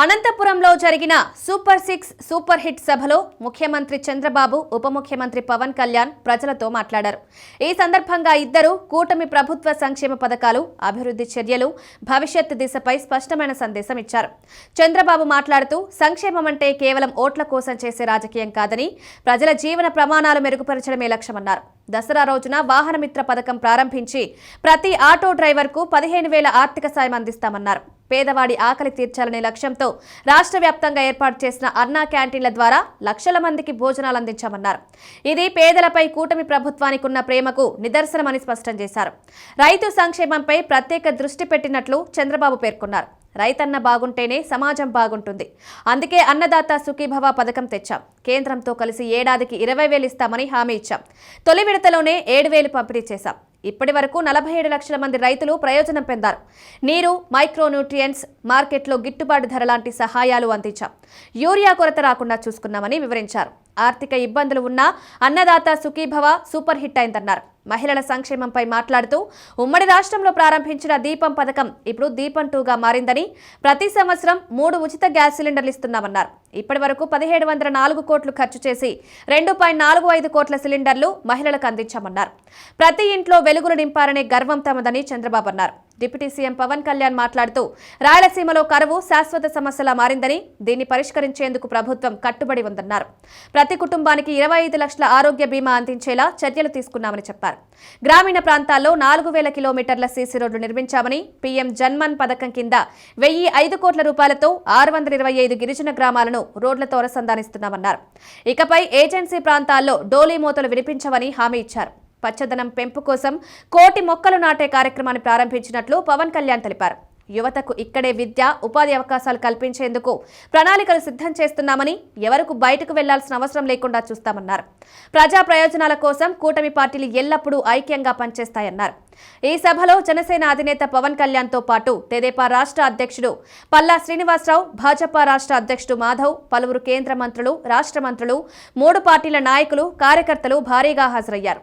అనంతపురంలో జరిగిన super 6 super hit సభలో ముఖ్యమంత్రి చంద్రబాబు ఉప ముఖ్యమంత్రి పవన్ కళ్యాణ్ ప్రజలతో మాట్లాడారు. ఈ సందర్భంగా ఇద్దరు కూటమి ప్రభుత్వ సంక్షేమ పథకాలు, అభివృద్ధి చర్యలు, భవిష్యత్తు దిశపై స్పష్టమైన సందేశం ఇచ్చారు. చంద్రబాబు మాట్లాడుతూ సంక్షేమం అంటే కేవలం ఓట్ల కోసం చేసే రాజకీయం కాదని, ప్రజల జీవన ప్రమాణాలు మెరుగుపరచడమే లక్ష్యమన్నారు. దసరా రోజున వాహనమిత్ర పథకం ప్రారంభించి ప్రతి ఆటో డ్రైవర్కు 15,000 ఆర్థిక సాయం అందిస్తామన్నారు. పేదవాడి ఆకలి తీర్చాలనే లక్ష్యంతో రాష్ట్ర వ్యాప్తంగా ఏర్పాటు చేసిన అన్నా క్యాంటీన్ల ద్వారా లక్షల మందికి భోజనాలు అందించామన్నారు. ఇది పేదలపై కూటమి ప్రభుత్వానికి ఉన్న ప్రేమకు నిదర్శనమని స్పష్టం చేశారు. రైతు సంక్షేమంపై ప్రత్యేక దృష్టి పెట్టినట్లు చంద్రబాబు పేర్కొన్నారు. రైతన్న బాగుంటేనే సమాజం బాగుంటుంది. అందుకే అన్నదాత సుఖీభవ పథకం తెచ్చాం. కేంద్రంతో కలిసి ఏడాదికి 20,000 ఇస్తామని హామీ ఇచ్చాం. తొలి విడతలోనే 7,000 పంపిణీ చేశాం. ఇప్పటి వరకు 47 లక్షల మంది రైతులు ప్రయోజనం పొందారు. నీరు, మైక్రోన్యూట్రియంట్స్, మార్కెట్లో గిట్టుబాటు ధర లాంటి సహాయాలు అందించాం. యూరియా కొరత రాకుండా చూసుకున్నామని వివరించారు. ఆర్థిక ఇబ్బందులు ఉన్నా అన్నదాత సుఖీభవ సూపర్ హిట్ అయిందన్నారు. మహిళల సంక్షేమంపై మాట్లాడుతూ ఉమ్మడి రాష్ట్రంలో ప్రారంభించిన దీపం పథకం ఇప్పుడు దీపం 2గా మారిందని, ప్రతి సంవత్సరం 3 ఉచిత గ్యాస్ సిలిండర్లు ఇస్తున్నామన్నారు. ఇప్పటి వరకు 1,704 కోట్లు ఖర్చు చేసి 2.45 కోట్ల సిలిండర్లు మహిళలకు అందించామన్నారు. ప్రతి ఇంట్లో వెలుగులు నింపారనే గర్వం తమదని చంద్రబాబు అన్నారు. డిప్యూటీ సీఎం పవన్ కళ్యాణ్ మాట్లాడుతూ రాయలసీమలో కరువు శాశ్వత సమస్యలా మారిందని, దీన్ని పరిష్కరించేందుకు ప్రభుత్వం కట్టుబడి ఉందన్నారు. ప్రతి కుటుంబానికి 25 లక్షల ఆరోగ్య బీమా అందించేలా చర్యలు తీసుకున్నామని చెప్పారు. గ్రామీణ ప్రాంతాల్లో 4,000 కిలోమీటర్ల సీసీ రోడ్లు నిర్మించామని, పీఎం జన్మన్ పథకం కింద 1,005 కోట్ల రూపాయలతో 625 గిరిజన గ్రామాలను రోడ్లతో అనుసంధానిస్తున్నామన్నారు. ఇకపై ఏజెన్సీ ప్రాంతాల్లో డోలీ మోతలు వినిపించవని హామీ ఇచ్చారు. పచ్చదనం పెంపు కోసం 1,000,000 మొక్కలు నాటే కార్యక్రమాన్ని ప్రారంభించినట్లు పవన్ కళ్యాణ్ తెలిపారు. యువతకు ఇక్కడే విద్య, ఉపాధి అవకాశాలు కల్పించేందుకు ప్రణాళికలు సిద్ధం చేస్తున్నామని, ఎవరికి బయటకు వెళ్లాల్సిన అవసరం లేకుండా చూస్తామన్నారు. ప్రజా ప్రయోజనాల కోసం కూటమి పార్టీలు ఎల్లప్పుడూ ఐక్యంగా పనిచేస్తాయన్నారు. ఈ సభలో జనసేన అధినేత పవన్ కళ్యాణ్తో పాటు తెదేపా రాష్ట్ర అధ్యక్షుడు పల్లా శ్రీనివాసరావు, భాజపా రాష్ట్ర అధ్యక్షుడు మాధవ్, పలువురు కేంద్ర మంత్రులు, రాష్ట్ర మంత్రులు, 3 పార్టీల నాయకులు, కార్యకర్తలు భారీగా హాజరయ్యారు.